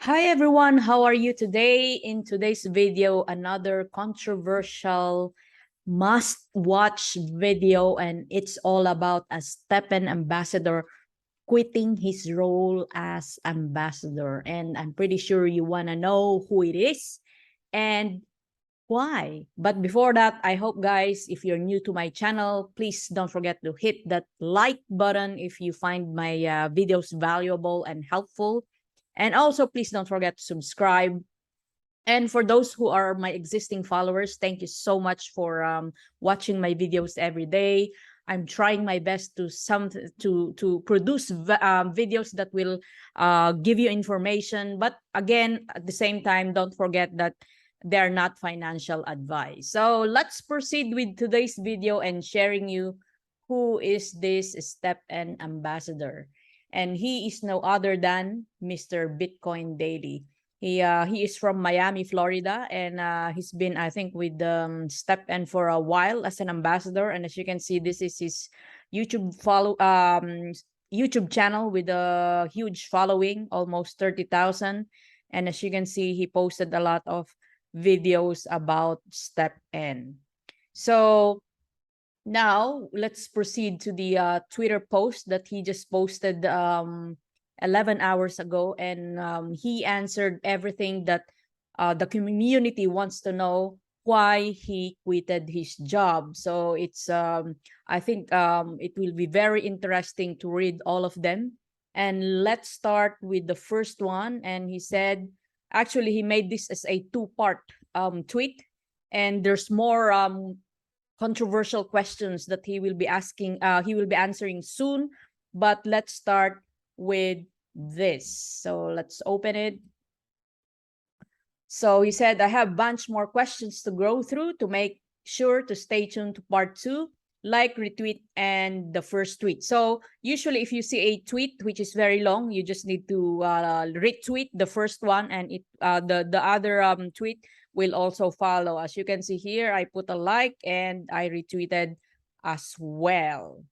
Hi everyone, how are you today? In today's video, another controversial must-watch video, and it's all about a Stepn ambassador quitting his role as ambassador. And I'm pretty sure you want to know who it is and why. But before that, I hope guys, if you're new to my channel, please don't forget to hit that like button if you find my videos valuable and helpful. And also, please don't forget to subscribe. And for those who are my existing followers, thank you so much for watching my videos every day. I'm trying my best to produce videos that will give you information. But again, at the same time, don't forget that they're not financial advice. So let's proceed with today's video and sharing you who is this Stepn ambassador. And he is no other than Mr. Bitcoin Daily. He is from Miami, Florida, and he's been, I think, with Stepn for a while as an ambassador. And as you can see, this is his YouTube channel with a huge following, almost 30,000. And as you can see, he posted a lot of videos about Stepn. So now let's proceed to the Twitter post that he just posted 11 hours ago, and he answered everything that the community wants to know, why he quitted his job. So it's I think it will be very interesting to read all of them. And let's start with the first one. And he said, actually, he made this as a two-part tweet, and there's more controversial questions that he will be asking, he will be answering soon. But let's start with this. So let's open it. So he said, I have a bunch more questions to go through, to make sure to stay tuned to part 2. Like, retweet, and the first tweet. So usually if you see a tweet which is very long, you just need to retweet the first one, and the other tweet will also follow. As you can see here, I put a like and I retweeted as well.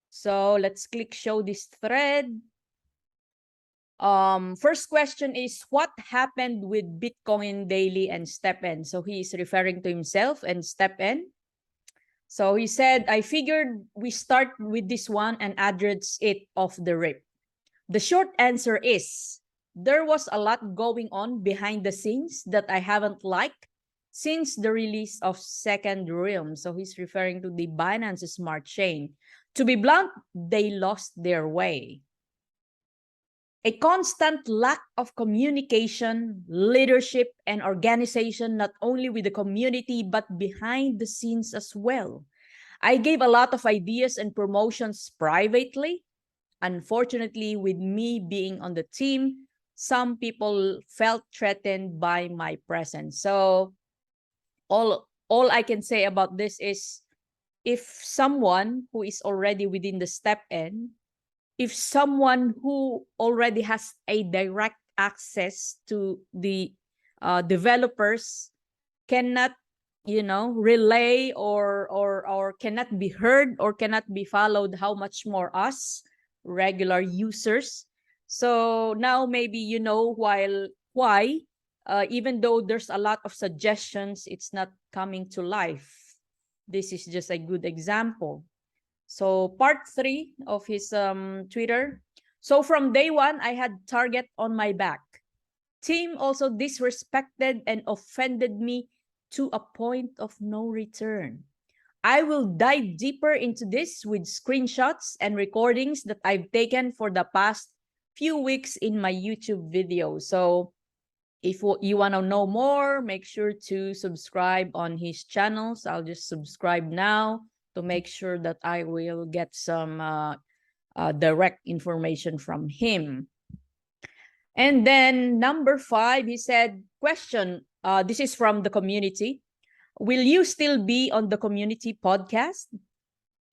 So let's click show this thread. First question is, what happened with Bitcoin Daily and Stepn? So he is referring to himself and Stepn. So he said, I figured we start with this one and address it off the rip. The short answer is, there was a lot going on behind the scenes that I haven't liked since the release of Second Realm. So he's referring to the Binance Smart Chain. To be blunt, they lost their way. A constant lack of communication, leadership, and organization, not only with the community, but behind the scenes as well. I gave a lot of ideas and promotions privately. Unfortunately, with me being on the team, some people felt threatened by my presence. So all I can say about this is, if someone who is already within the Stepn, if someone who already has a direct access to the developers cannot, relay or cannot be heard or cannot be followed, how much more us regular users? So now maybe you know why even though there's a lot of suggestions, it's not coming to life. This is just a good example. So part 3 of his Twitter. So from day one, I had target on my back. Team also disrespected and offended me to a point of no return. I will dive deeper into this with screenshots and recordings that I've taken for the past few weeks in my YouTube videos. So if you want to know more, make sure to subscribe on his channels. I'll just subscribe now to make sure that I will get some direct information from him. And then number 5, he said, question, this is from the community. Will you still be on the community podcast?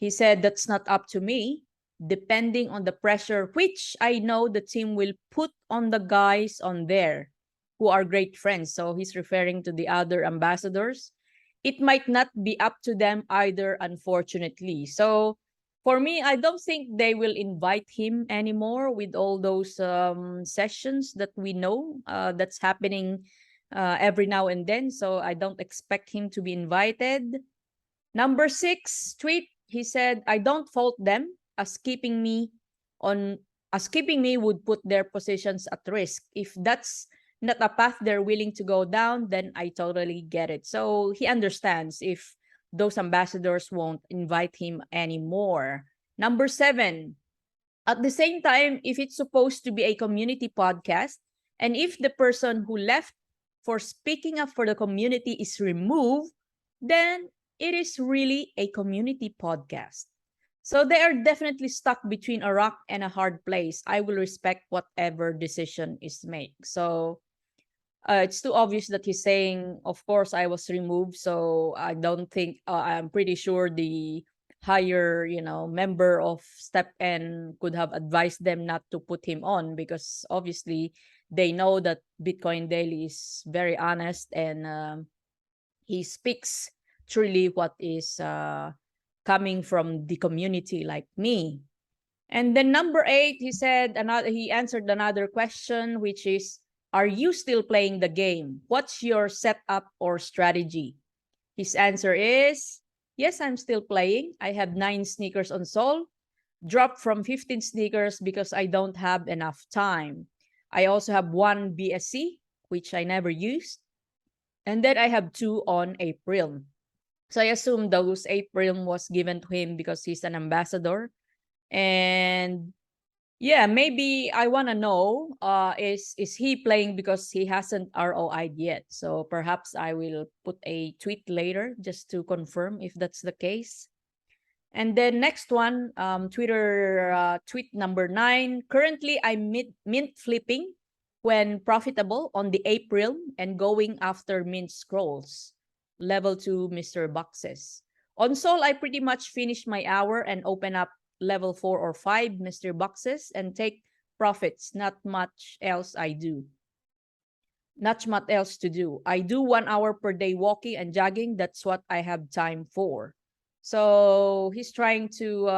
He said, that's not up to me, depending on the pressure, which I know the team will put on the guys on there who are great friends. So he's referring to the other ambassadors. It might not be up to them either, unfortunately. So for me, I don't think they will invite him anymore with all those sessions that we know that's happening every now and then. So I don't expect him to be invited. Number 6 tweet, he said, I don't fault them as on keeping me would put their positions at risk. If that's not a path they're willing to go down, then I totally get it. So he understands if those ambassadors won't invite him anymore. Number 7, at the same time, if it's supposed to be a community podcast, and if the person who left for speaking up for the community is removed, then it is really a community podcast. So they are definitely stuck between a rock and a hard place. I will respect whatever decision is made. So it's too obvious that he's saying, of course, I was removed. So I don't think, I'm pretty sure the higher, member of Stepn could have advised them not to put him on, because obviously they know that Bitcoin Daily is very honest, and he speaks truly what is coming from the community like me. And then number 8, he answered another question, which is, are you still playing the game? What's your setup or strategy? His answer is, yes, I'm still playing. I have 9 sneakers on Sol, dropped from 15 sneakers because I don't have enough time. I also have 1 BSC, which I never used. And then I have 2 on April. So I assume those April was given to him because he's an ambassador. And yeah, maybe I want to know, is he playing because he hasn't ROI'd yet? So perhaps I will put a tweet later just to confirm if that's the case. And then next one, Twitter tweet number 9. Currently, I'm mint flipping when profitable on the April and going after mint scrolls. Level 2 Mr. Boxes. On Sol, I pretty much finish my hour and open up level 4 or 5 Mr. Boxes and take profits. Not much else I do. Not much else to do. I do 1 hour per day walking and jogging. That's what I have time for. So he's trying to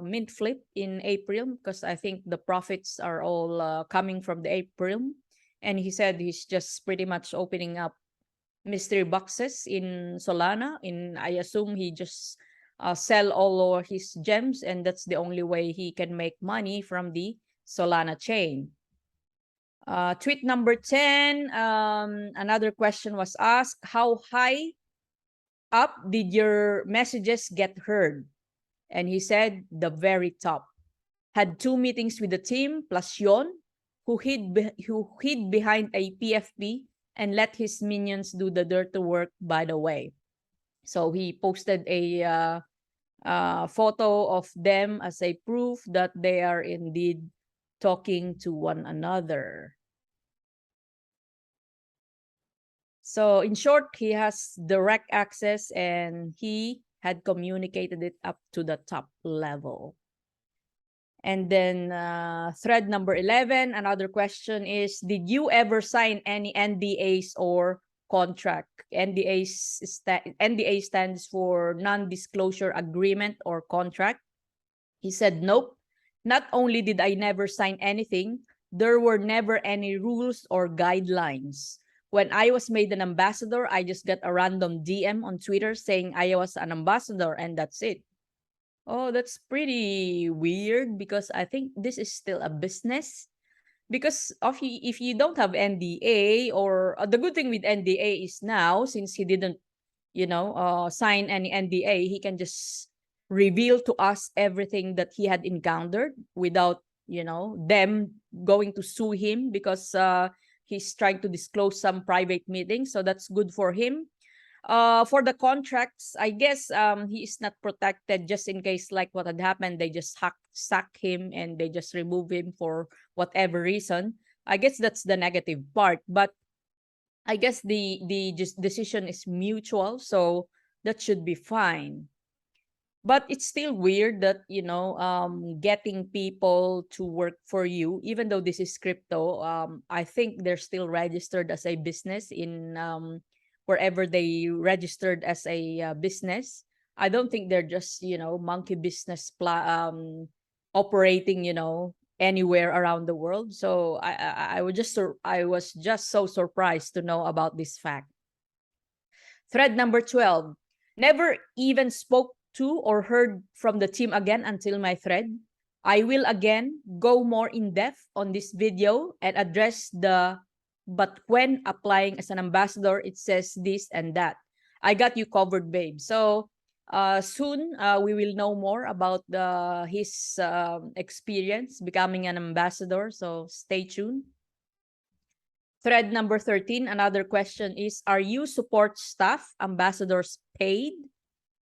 mint flip in April, because I think the profits are all coming from the April. And he said he's just pretty much opening up mystery boxes in Solana. I assume he just sell all of his gems, and that's the only way he can make money from the Solana chain. Tweet number 10, another question was asked, how high up did your messages get heard? And he said, the very top. Had 2 meetings with the team, plus Yon, who hid behind a PFP and let his minions do the dirty work, by the way. So he posted a photo of them as a proof that they are indeed talking to one another. So in short, he has direct access, and he had communicated it up to the top level. And then thread number 11, another question is, did you ever sign any NDAs or contract? NDA stands for non-disclosure agreement or contract. He said, nope. Not only did I never sign anything, there were never any rules or guidelines. When I was made an ambassador, I just got a random DM on Twitter saying I was an ambassador, and that's it. Oh, that's pretty weird, because I think this is still a business. Because if you don't have NDA, or the good thing with NDA is now, since he didn't, sign any NDA, he can just reveal to us everything that he had encountered without, them going to sue him, because he's trying to disclose some private meetings. So that's good for him. For the contracts, I guess he is not protected, just in case like what had happened. They just sack him and they just remove him for whatever reason. I guess that's the negative part. But I guess the just decision is mutual, so that should be fine. But it's still weird that, getting people to work for you, even though this is crypto, I think they're still registered as a business in wherever they registered as a business. I don't think they're just, monkey business operating, anywhere around the world. So I was just so surprised to know about this fact. Thread number 12. Never even spoke to or heard from the team again until my thread. I will again go more in depth on this video and address but when applying as an ambassador, it says this and that. I got you covered, babe. So soon we will know more about his experience becoming an ambassador. So stay tuned. Thread number 13, another question is, are you support staff ambassadors paid?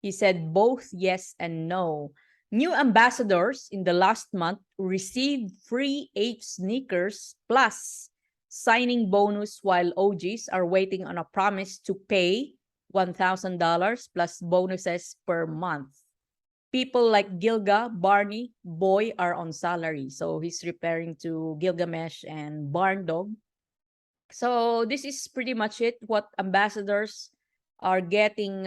He said both yes and no. New ambassadors in the last month received free 8 sneakers plus signing bonus, while OGs are waiting on a promise to pay $1,000 plus bonuses per month. People like Gilga, Barney, Boy are on salary. So he's referring to Gilgamesh and Barn Dog. So this is pretty much it, what ambassadors are getting.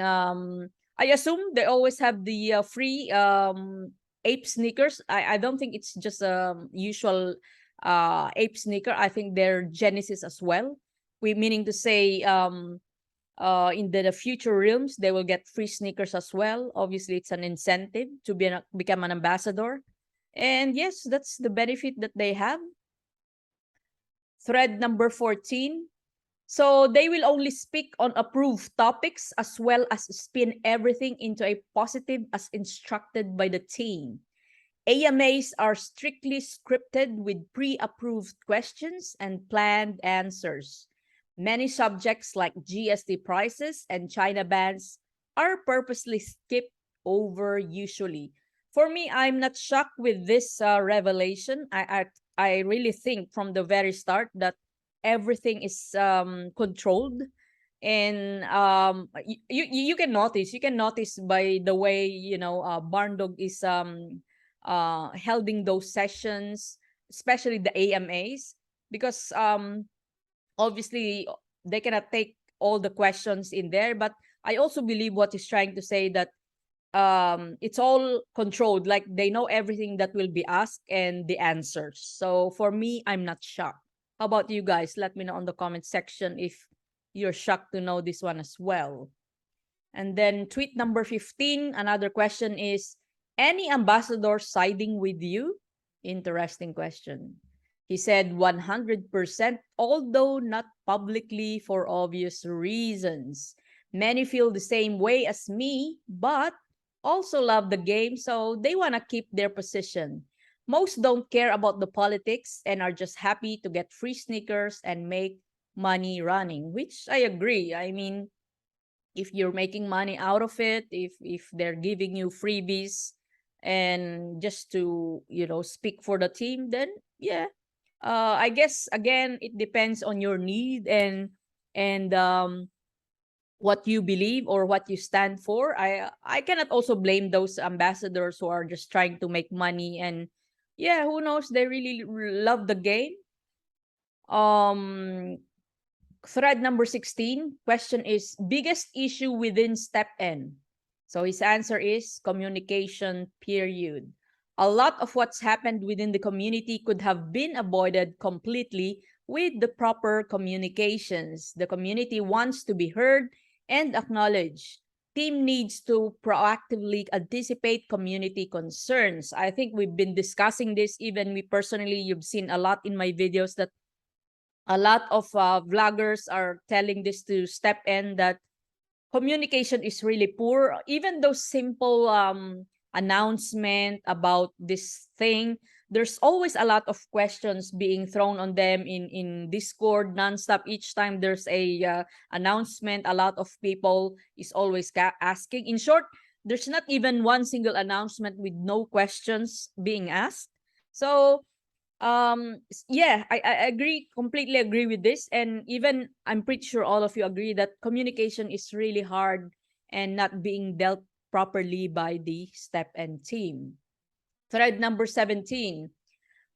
I assume they always have the free ape sneakers. I don't think it's just a usual ape sneaker. I think they're Genesis as well. Meaning to say in the future realms, they will get free sneakers as well. Obviously, it's an incentive to become an ambassador. And yes, that's the benefit that they have. Thread number 14. So they will only speak on approved topics as well as spin everything into a positive as instructed by the team. AMAs are strictly scripted with pre-approved questions and planned answers. Many subjects like GST prices and China bans are purposely skipped over usually. For me, I'm not shocked with this revelation. I really think from the very start that everything is controlled, and you can notice by the way Barndog is holding those sessions, especially the AMAs, because obviously they cannot take all the questions in there. But I also believe what he's trying to say, that it's all controlled, like they know everything that will be asked and the answers. So for me, I'm not shocked. How about you guys? Let me know on the comment section if you're shocked to know this one as well. And then tweet number 15, another question is, any ambassador siding with you? Interesting question. He said 100%, although not publicly for obvious reasons. Many feel the same way as me, but also love the game, so they want to keep their position. Most don't care about the politics and are just happy to get free sneakers and make money running, which I agree. I mean, if you're making money out of it, if they're giving you freebies and just to, speak for the team, then yeah. I guess again, it depends on your need and what you believe or what you stand for. I cannot also blame those ambassadors who are just trying to make money, and yeah, who knows, they really love the game. Thread number 16, question is, biggest issue within Stepn? So his answer is communication, period. A lot of what's happened within the community could have been avoided completely with the proper communications. The community wants to be heard and acknowledged. Team needs to proactively anticipate community concerns. I think we've been discussing this, even me personally. You've seen a lot in my videos that a lot of vloggers are telling this to Stepn, that communication is really poor. Even those simple announcement about this thing, there's always a lot of questions being thrown on them in Discord nonstop. Each time there's a announcement, a lot of people is always asking. In short, there's not even one single announcement with no questions being asked. So yeah, I completely agree with this. And even I'm pretty sure all of you agree that communication is really hard and not being dealt properly by the Stepn team. Thread number 17,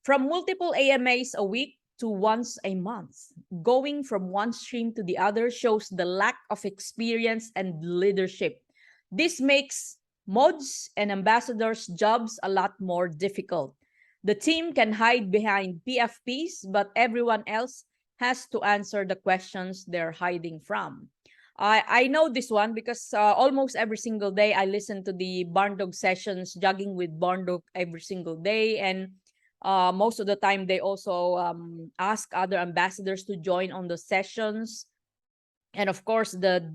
from multiple AMAs a week to once a month, going from one stream to the other shows the lack of experience and leadership. This makes mods and ambassadors' jobs a lot more difficult. The team can hide behind PFPs, but everyone else has to answer the questions they're hiding from. I know this one because almost every single day I listen to the Barn Dog sessions, jogging with Barn Dog every single day. And most of the time, they also ask other ambassadors to join on the sessions. And of course, the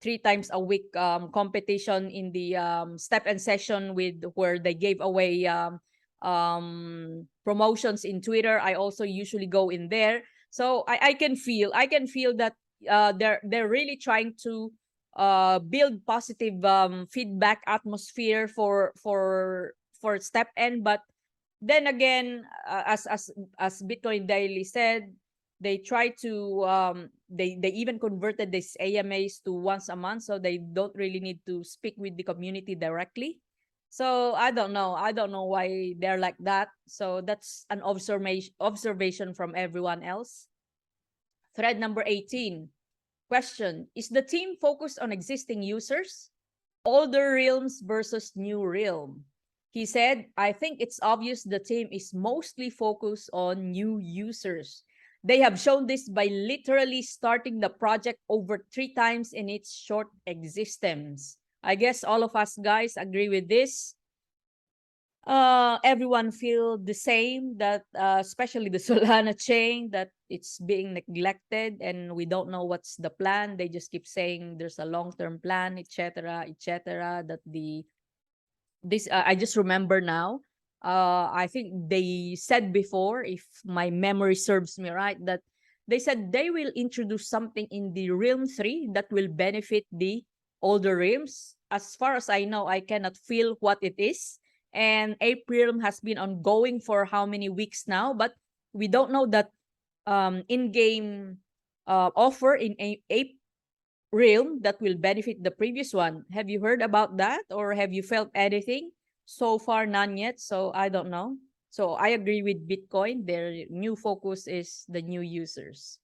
3 times a week competition in the Stepn session with where they gave away promotions in Twitter. I also usually go in there. So I can feel that they're really trying to build positive feedback atmosphere for Stepn. But then again, as Bitcoin Daily said, they try to they even converted these AMAs to once a month, so they don't really need to speak with the community directly. So I don't know why they're like that. So that's an observation from everyone else. Thread number 18. Question: is the team focused on existing users, older realms versus new realm? He said, I think it's obvious the team is mostly focused on new users. They have shown this by literally starting the project over 3 times in its short existence. I guess all of us guys agree with this. Everyone feel the same, that especially the Solana chain, that it's being neglected and we don't know what's the plan. They just keep saying there's a long-term plan, etc., etc. That I just remember now. I think they said before, if my memory serves me right, that they said they will introduce something in the Realm 3 that will benefit the older realms. As far as I know, I cannot feel what it is. And April has been ongoing for how many weeks now, but we don't know that in-game offer in April realm that will benefit the previous one. Have you heard about that, or have you felt anything? So far, none yet. So I don't know. So I agree with Bitcoin. Their new focus is the new users.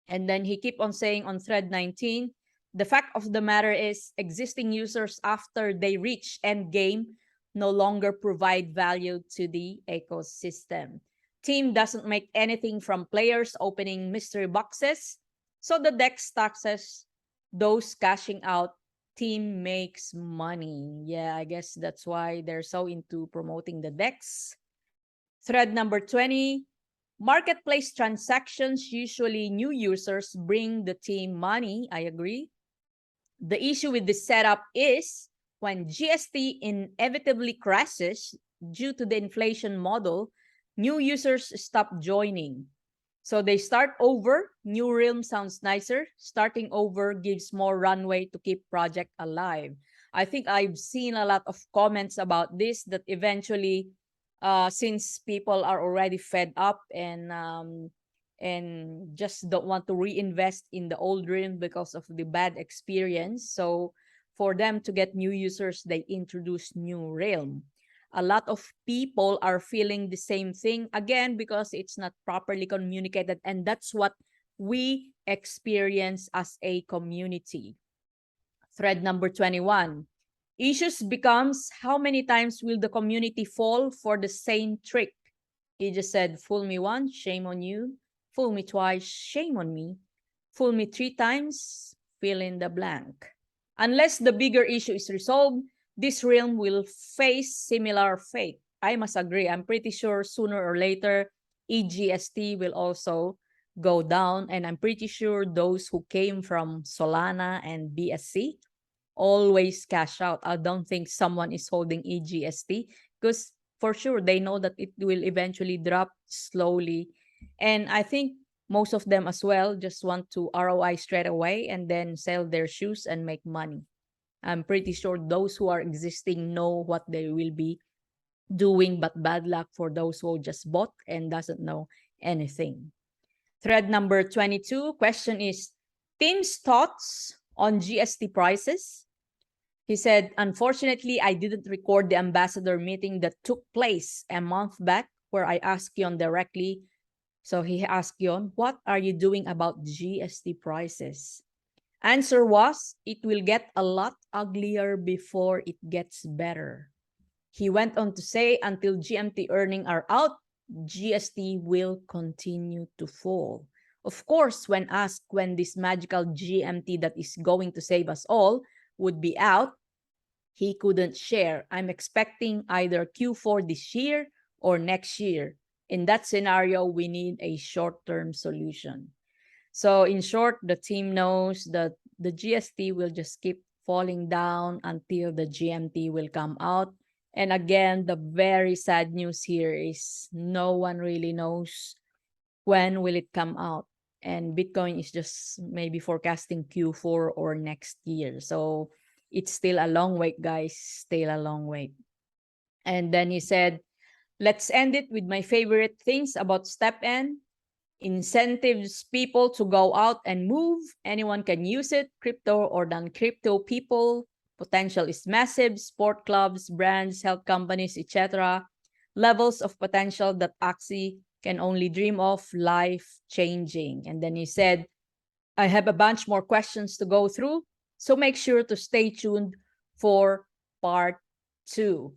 And then he keep on saying on thread 19, the fact of the matter is existing users after they reach end game no longer provide value to the ecosystem. Team doesn't make anything from players opening mystery boxes. So the DEX taxes those cashing out. Team makes money. Yeah, I guess that's why they're so into promoting the DEX. Thread number 20. Marketplace transactions, usually new users bring the team money. I agree. The issue with this setup is when GST inevitably crashes due to the inflation model, new users stop joining. So they start over. New realm sounds nicer. Starting over gives more runway to keep project alive. I think I've seen a lot of comments about this, that eventually, since people are already fed up and just don't want to reinvest in the old realm because of the bad experience, so for them to get new users, they introduce new realm. A lot of people are feeling the same thing, again, because it's not properly communicated, and that's what we experience as a community. Thread number 21. Issues becomes, how many times will the community fall for the same trick? He just said, fool me once, shame on you. Fool me twice, shame on me. Fool me 3 times, fill in the blank. Unless the bigger issue is resolved, this realm will face similar fate. I must agree. I'm pretty sure sooner or later, EGST will also go down. And I'm pretty sure those who came from Solana and BSC always cash out. I don't think someone is holding EGST because for sure they know that it will eventually drop slowly. And I think most of them as well just want to ROI straight away and then sell their shoes and make money. I'm pretty sure those who are existing know what they will be doing, but bad luck for those who just bought and doesn't know anything. Thread number 22, question is, team's thoughts on GST prices? He said, unfortunately, I didn't record the ambassador meeting that took place a month back where I asked Yon directly. So he asked Yon, what are you doing about GST prices? Answer was, it will get a lot uglier before it gets better. He went on to say, until GMT earnings are out, GST will continue to fall. Of course, when asked when this magical GMT that is going to save us all would be out, he couldn't share. I'm expecting either Q4 this year or next year. In that scenario, we need a short-term solution. So in short, the team knows that the GST will just keep falling down until the GMT will come out. And again, the very sad news here is no one really knows when will it come out. And Bitcoin is just maybe forecasting Q4 or next year. So it's still a long wait, guys, still a long wait. And then he said, let's end it with my favorite things about Stepn. Incentives people to go out and move. Anyone can use it, crypto or non-crypto people. Potential is massive. Sport clubs, brands, health companies, etc. Levels of potential that Axie can only dream of, life-changing. And then he said, I have a bunch more questions to go through, so make sure to stay tuned for part 2.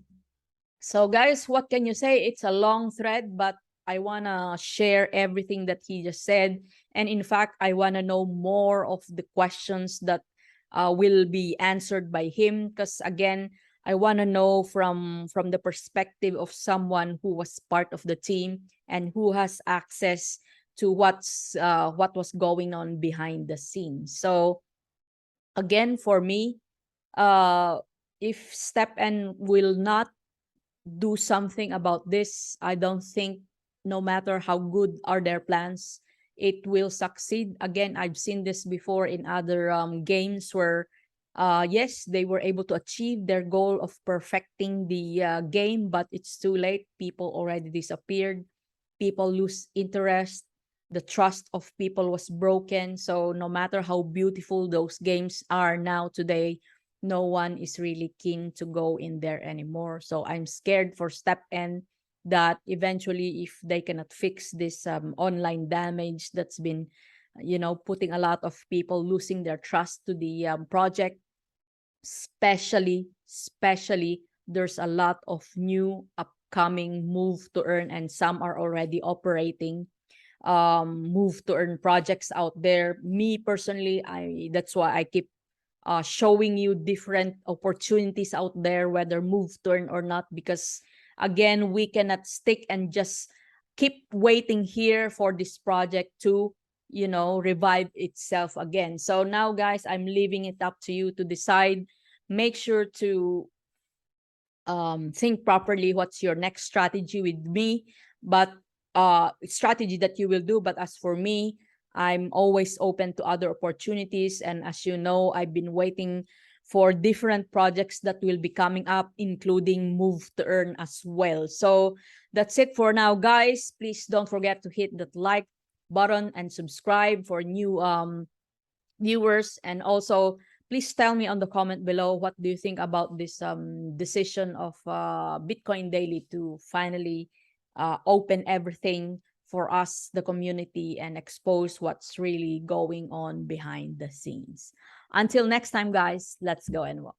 So guys, what can you say? It's a long thread, but I want to share everything that he just said. And in fact, I want to know more of the questions that will be answered by him. Because again, I want to know from the perspective of someone who was part of the team and who has access to what was going on behind the scenes. So again, for me, if Stepn will not do something about this, I don't think, no matter how good are their plans, it will succeed. Again, I've seen this before in other games where, yes, they were able to achieve their goal of perfecting the game, but it's too late. People already disappeared. People lose interest. The trust of people was broken. So no matter how beautiful those games are now today, no one is really keen to go in there anymore. So I'm scared for Stepn that eventually, if they cannot fix this online damage that's been, putting a lot of people losing their trust to the project, especially there's a lot of new upcoming move to earn, and some are already operating move to earn projects out there. Me personally, that's why I keep showing you different opportunities out there, whether move to earn or not, because again, we cannot stick and just keep waiting here for this project to revive itself again. So now, guys, I'm leaving it up to you to decide. Make sure to think properly what's your next strategy with me, but strategy that you will do. But as for me, I'm always open to other opportunities. And as you know, I've been waiting for different projects that will be coming up, including Move to Earn as well. So that's it for now, guys. Please don't forget to hit that like button and subscribe for new viewers. And also, please tell me on the comment below, what do you think about this decision of Bitcoin Daily to finally open everything for us, the community, and expose what's really going on behind the scenes. Until next time, guys, let's go and walk.